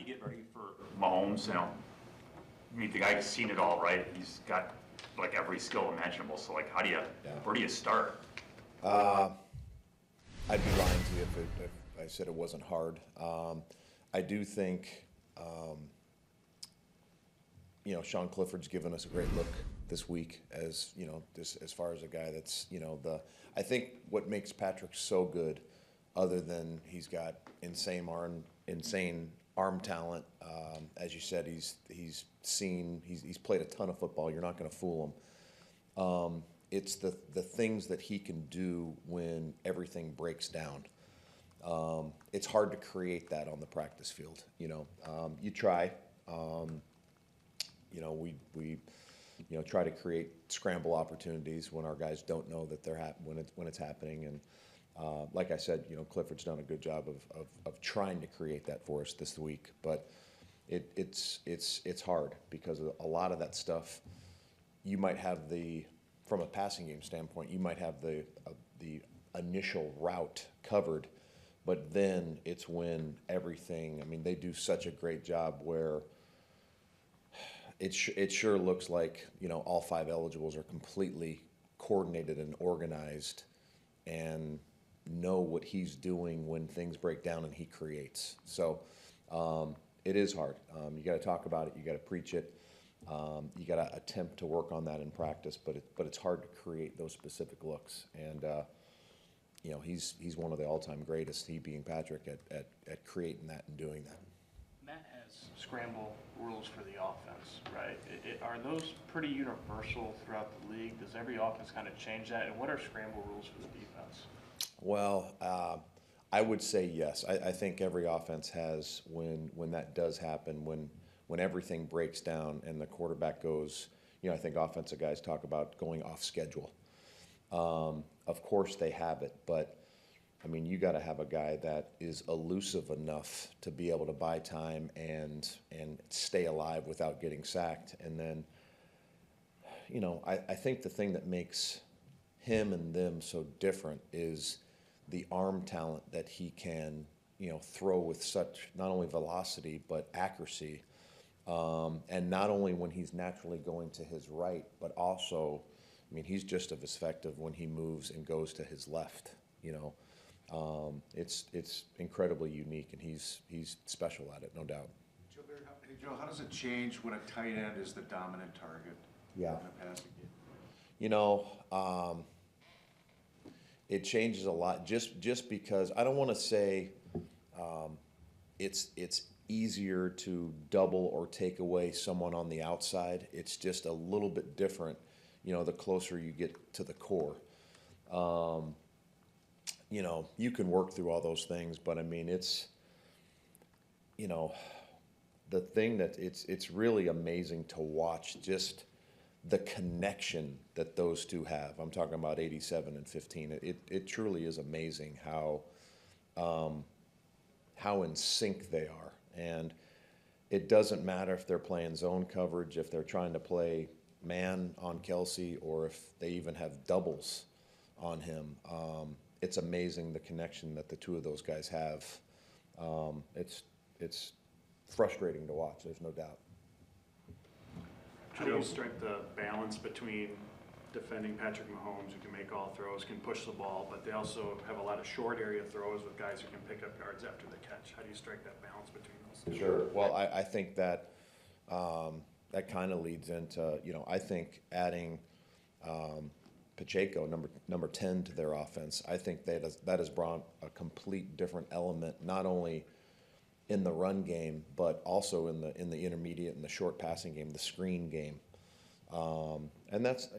get ready for Mahomes? I mean, the guy's seen it all, right? He's got like every skill imaginable. So like, where do you start? I'd be lying to you if I said it wasn't hard. I do think, Sean Clifford's given us a great look this week as, as far as a guy that's, I think what makes Patrick so good, other than he's got insane arm talent. As you said, he's played a ton of football. You're not going to fool him. It's the things that he can do when everything breaks down. It's hard to create that on the practice field. You try. We try to create scramble opportunities when our guys don't know that when it's happening. And like I said, Clifford's done a good job of trying to create that for us this week. But it's hard because a lot of that stuff you might have from a passing game standpoint, you might have the initial route covered, but then it's when everything. I mean, they do such a great job where it sure looks like all five eligibles are completely coordinated and organized and know what he's doing when things break down and he creates. So it is hard. You got to talk about it. You got to preach it. You got to attempt to work on that in practice, but it's hard to create those specific looks. And he's one of the all-time greatest. He being Patrick at creating that and doing that. Matt has scramble rules for the offense, right? Are those pretty universal throughout the league? Does every offense kind of change that? And what are scramble rules for the defense? Well, I would say yes. I think every offense has when that does happen, when everything breaks down and the quarterback goes, I think offensive guys talk about going off schedule. Of course they have it, but I mean, you got to have a guy that is elusive enough to be able to buy time and stay alive without getting sacked. And then, I think the thing that makes him and them so different is the arm talent that he can, throw with such not only velocity but accuracy. And not only when he's naturally going to his right, but also, I mean, he's just as effective when he moves and goes to his left. It's incredibly unique, and he's special at it, no doubt. Joe, how does it change when a tight end is the dominant target in a passing game? It changes a lot just because I don't want to say it's easier to double or take away someone on the outside. It's just a little bit different, the closer you get to the core. You can work through all those things, but I mean, it's, the thing that it's really amazing to watch just the connection that those two have. I'm talking about 87 and 15. It truly is amazing how in sync they are. And it doesn't matter if they're playing zone coverage, if they're trying to play man on Kelce, or if they even have doubles on him. It's amazing the connection that the two of those guys have. It's frustrating to watch, there's no doubt. How do you strike the balance between defending Patrick Mahomes, who can make all throws, can push the ball, but they also have a lot of short area throws with guys who can pick up yards after the catch? How do you strike that balance between those two? Sure. Well, I think that that kind of leads into, I think adding Pacheco, number 10, to their offense, I think that has brought a complete different element, not only in the run game, but also in the intermediate and the short passing game, the screen game. And that's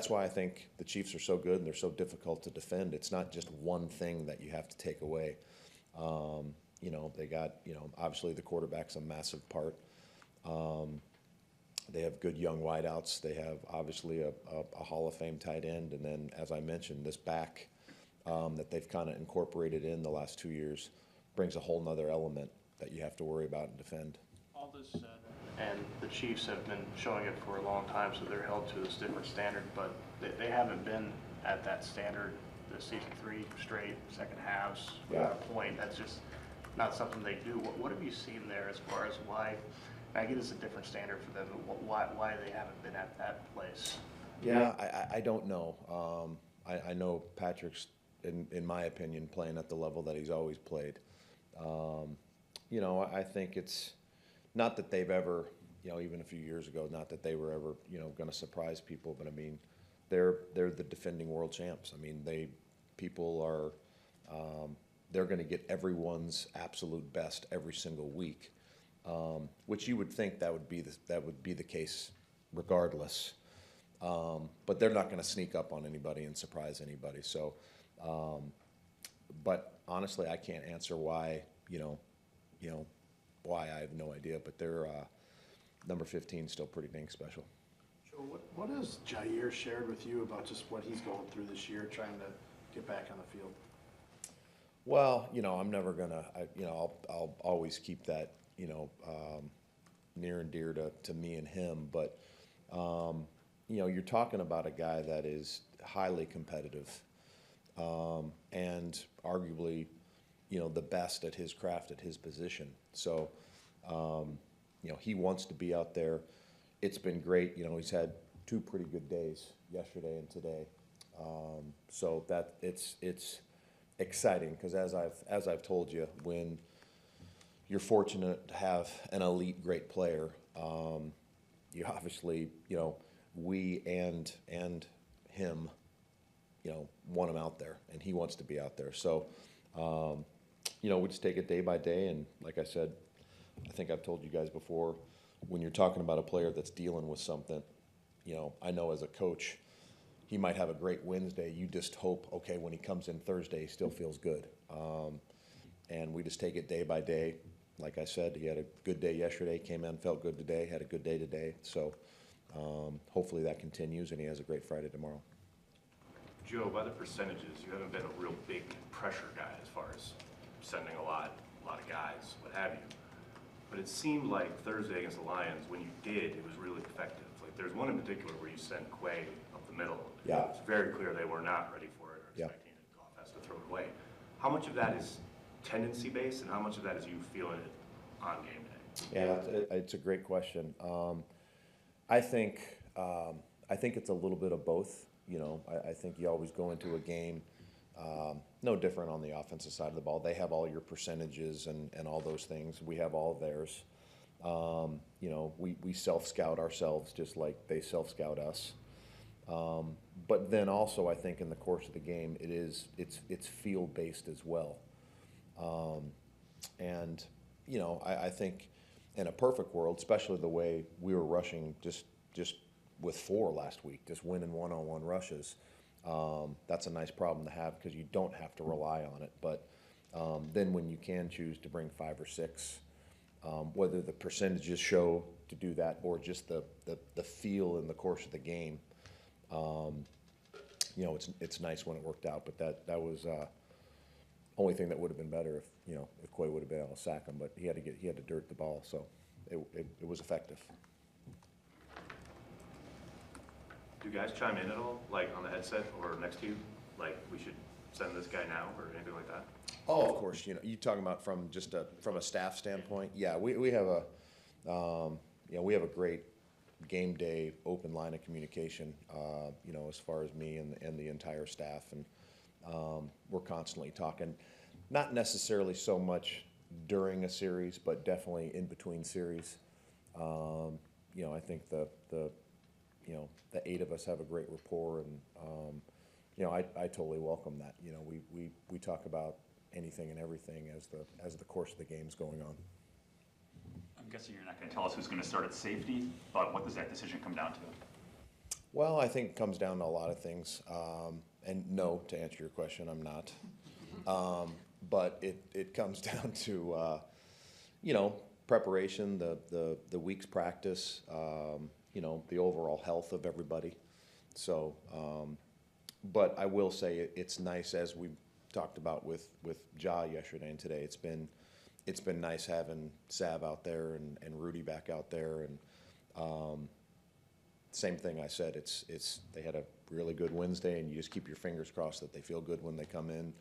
why I think the Chiefs are so good and they're so difficult to defend. It's not just one thing that you have to take away. They got, obviously the quarterback's a massive part. They have good young wideouts. They have obviously a Hall of Fame tight end. And then, as I mentioned, this back that they've kind of incorporated in the last 2 years brings a whole nother element that you have to worry about and defend. All this said, and the Chiefs have been showing it for a long time, so they're held to this different standard, but they haven't been at that standard the season 3 straight second halves. Yeah. Point. That's just not something they do. What have you seen there as far as why, I get it's a different standard for them, but why they haven't been at that place? Yeah, I don't know. I know Patrick's, in my opinion, playing at the level that he's always played. You know, I think it's not that they've ever, you know, even a few years ago, not that they were ever, you know, going to surprise people, but I mean, they're the defending world champs. I mean, people are, they're going to get everyone's absolute best every single week, which you would think that would be the case regardless. But they're not going to sneak up on anybody and surprise anybody. So, but honestly, I can't answer why. Why, I have no idea. But they're number 15 still pretty dang special. Joe, what has Jair shared with you about just what he's going through this year, trying to get back on the field? Well, you know, I'm never gonna. I'll always keep that, near and dear to me and him. But you're talking about a guy that is highly competitive, and arguably, the best at his craft at his position. So, he wants to be out there. It's been great. He's had 2 pretty good days, yesterday and today. So that it's exciting because as I've told you, when you're fortunate to have an elite great player, you obviously, we and him, want him out there, and he wants to be out there. So, we just take it day by day, and like I said, I think I've told you guys before, when you're talking about a player that's dealing with something, I know as a coach, he might have a great Wednesday. You just hope, okay, when he comes in Thursday, he still feels good. And we just take it day by day. Like I said, he had a good day yesterday, came in, felt good today, had a good day today. So hopefully that continues, and he has a great Friday tomorrow. Joe, by the percentages, you haven't been a real big pressure guy as far as sending a lot of guys, what have you. But it seemed like Thursday against the Lions, when you did, it was really effective. Like there's one in particular where you sent Quay up the middle. Yeah. It's very clear they were not ready for it or expecting it. Goff has to throw it away. How much of that is tendency based, and how much of that is you feeling it on game day? Yeah, it's a great question. I think it's a little bit of both. I think you always go into a game no different on the offensive side of the ball. They have all your percentages and all those things. We have all of theirs. We self-scout ourselves just like they self-scout us. But then also, I think in the course of the game, it's field-based as well. And I think in a perfect world, especially the way we were rushing just with 4 last week, just winning one-on-one rushes, that's a nice problem to have because you don't have to rely on it. But then when you can choose to bring 5 or 6, whether the percentages show to do that or just the feel in the course of the game, it's nice when it worked out. But that was only thing that would have been better if Quay would have been able to sack him. But he had to dirt the ball, so it was effective. Do you guys chime in at all, like on the headset or next to you? Like we should send this guy now or anything like that? Oh, of course. You talking about from a staff standpoint? Yeah, we have a great game day open line of communication. As far as me and the entire staff, and we're constantly talking. Not necessarily so much during a series, but definitely in between series. I think the 8 of us have a great rapport, and I totally welcome that. We talk about anything and everything as the course of the game's going on. I'm guessing you're not going to tell us who's going to start at safety, but what does that decision come down to? Well, I think it comes down to a lot of things. And no, to answer your question, I'm not. But it comes down to preparation, the week's practice, the overall health of everybody. So, but I will say it's nice, as we talked about with Ja yesterday and today. It's been nice having Sav out there and Rudy back out there, and same thing I said. They had a really good Wednesday, and you just keep your fingers crossed that they feel good when they come in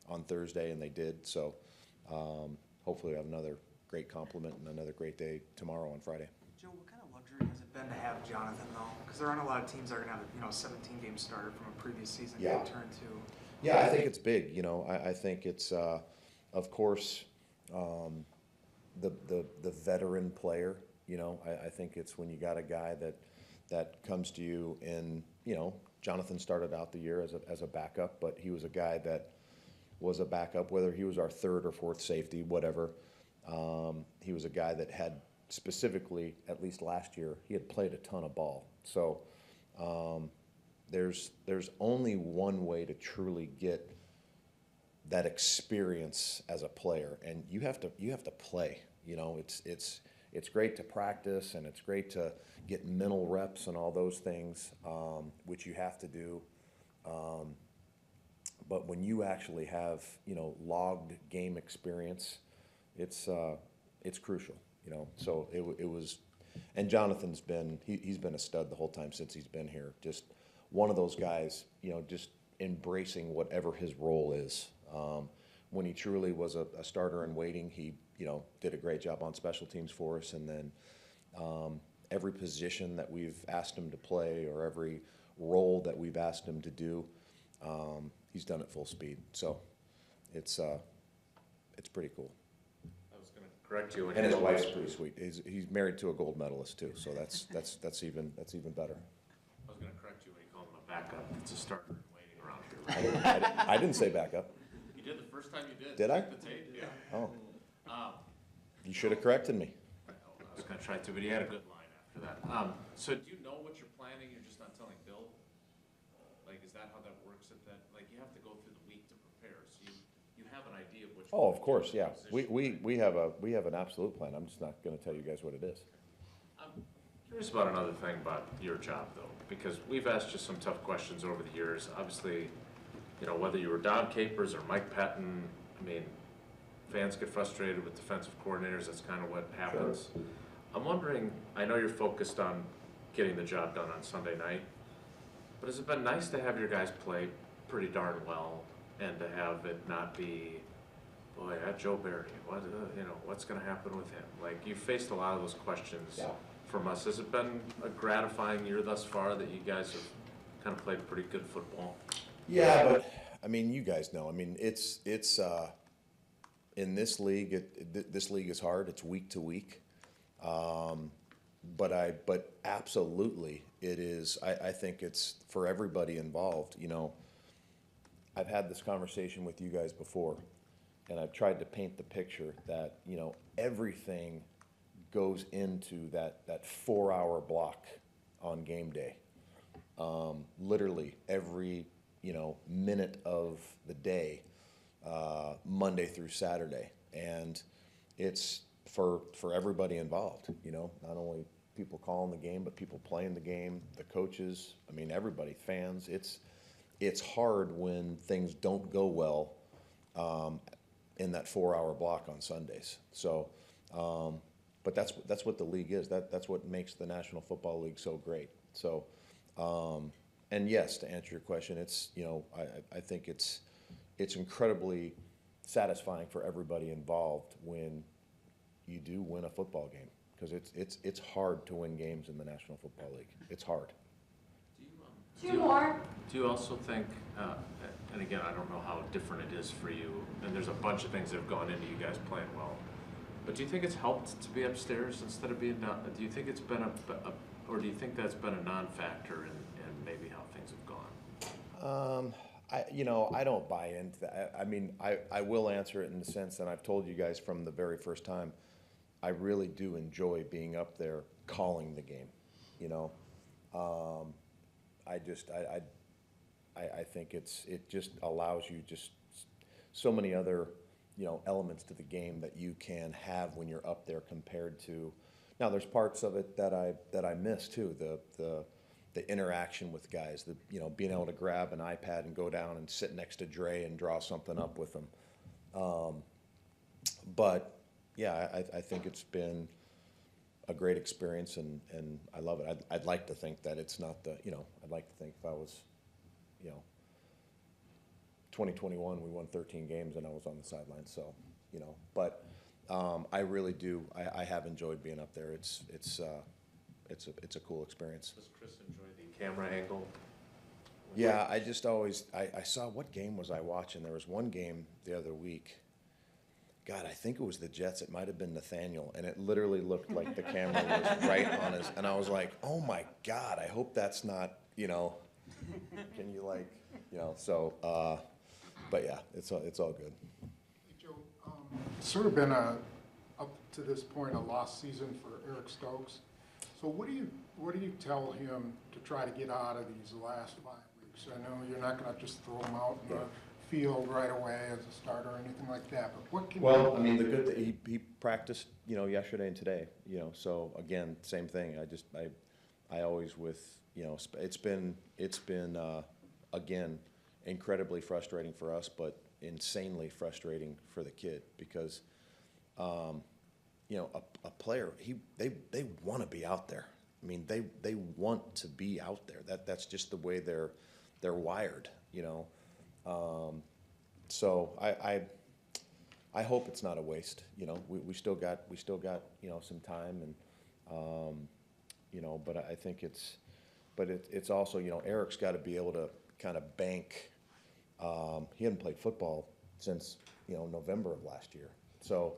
on Thursday, and they did. So hopefully we have another great compliment and another great day tomorrow on Friday. Joe, what kind of luxury has it been to have Jonathan though? Because there aren't a lot of teams that are going to have a 17-game starter from a previous season Yeah. to turn to. Yeah, I think it's big. I think it's, of course, the veteran player. I think it's when you got a guy that comes to you and Jonathan started out the year as a backup, but he was a guy that was a backup, whether he was our third or fourth safety, whatever. He was a guy that had specifically, at least last year, he had played a ton of ball. So there's only one way to truly get that experience as a player, and you have to play. It's great to practice, and it's great to get mental reps and all those things, which you have to do. But when you actually have logged game experience, it's crucial. So it was, and Jonathan's he's been a stud the whole time since he's been here. Just one of those guys, just embracing whatever his role is. When he truly was a starter in waiting, he did a great job on special teams for us, and then every position that we've asked him to play or every role that we've asked him to do, he's done it full speed. So it's pretty cool. I was going to correct you. And his wife's pretty sweet. He's married to a gold medalist too, so that's even better. I was going to correct you when you called him a backup. It's a starter in waiting around here, right? I didn't say backup. You did the first time you did. Did I? The tape, yeah. Oh, you should have corrected me. I was going to try to, but he had a good line after that. So do you know what you're planning? You're just not telling Bill? Like, is that how that works? Like, you have to go through the week to prepare, so you have an idea of what. Oh, of course, yeah. We have an absolute plan. I'm just not going to tell you guys what it is. I'm curious about another thing about your job, though, because we've asked you some tough questions over the years. Obviously, whether you were Don Capers or Mike Patton, fans get frustrated with defensive coordinators. That's kind of what happens. Sure. I'm wondering, I know you're focused on getting the job done on Sunday night, but has it been nice to have your guys play pretty darn well and to have it not be, boy, Joe Barry, what's going to happen with him? Like, you've faced a lot of those questions from us. Has it been a gratifying year thus far that you guys have kind of played pretty good football? Yeah, but you guys know. It's in this league. This league is hard. It's week to week. But absolutely it is. I think it's for everybody involved. I've had this conversation with you guys before, and I've tried to paint the picture that everything goes into that 4-hour block on game day. Literally every minute of the day, Monday through Saturday, and it's for everybody involved. Not only people calling the game, but people playing the game, the coaches. Everybody, fans. It's hard when things don't go well in that 4-hour block on Sundays. So, but that's what the league is. That's what makes the National Football League so great. So. And yes, to answer your question, it's I think it's incredibly satisfying for everybody involved when you do win a football game, because it's hard to win games in the National Football League. It's hard. Do you also think, and again, I don't know how different it is for you, and there's a bunch of things that have gone into you guys playing well, but do you think it's helped to be upstairs instead of being down? Do you think it's been or do you think that's been a non-factor in maybe how things have gone? I don't buy into that. I will answer it in the sense that I've told you guys from the very first time, I really do enjoy being up there calling the game. I think it just allows you just so many other elements to the game that you can have when you're up there compared to. Now there's parts of it that I miss too. The interaction with guys, being able to grab an iPad and go down and sit next to Dre and draw something up with them. But yeah, I think it's been a great experience, and I love it. I'd like to think that it's not I'd like to think if I was, 2021, we won 13 games and I was on the sidelines. So, but I really do. I have enjoyed being up there. It's a cool experience. Does Chris enjoy the camera angle? Yeah, I just always, I saw, what game was I watching? There was one game the other week. God, I think it was the Jets. It might have been Nathaniel, and it literally looked like the camera was right on his, and I was like, oh my God, I hope that's not, you know, can you like, you know, so, but yeah, it's all good. Hey, Joe, it's sort of been up to this point, a lost season for Eric Stokes. So what do you tell him to try to get out of these last 5 weeks? I know you're not gonna just throw him out in the field right away as a starter or anything like that, but what can Well, I mean, the good thing, he practiced, you know, yesterday and today, you know, so again, same thing. I always with, you know, it's been again, incredibly frustrating for us, but insanely frustrating for the kid because, you know, a player, they want to be out there. I mean, they want to be out there. That's just the way they're wired, you know. So I hope it's not a waste. You know, we still got you know some time, and you know, but I think it's also, you know, Eric's got to be able to kind of bank. He hadn't played football since, you know, November of last year, so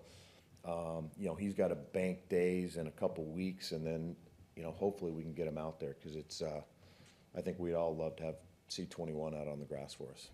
you know, he's got to bank days in a couple weeks, and then, you know, hopefully we can get him out there because it's I think we'd all love to have C21 out on the grass for us.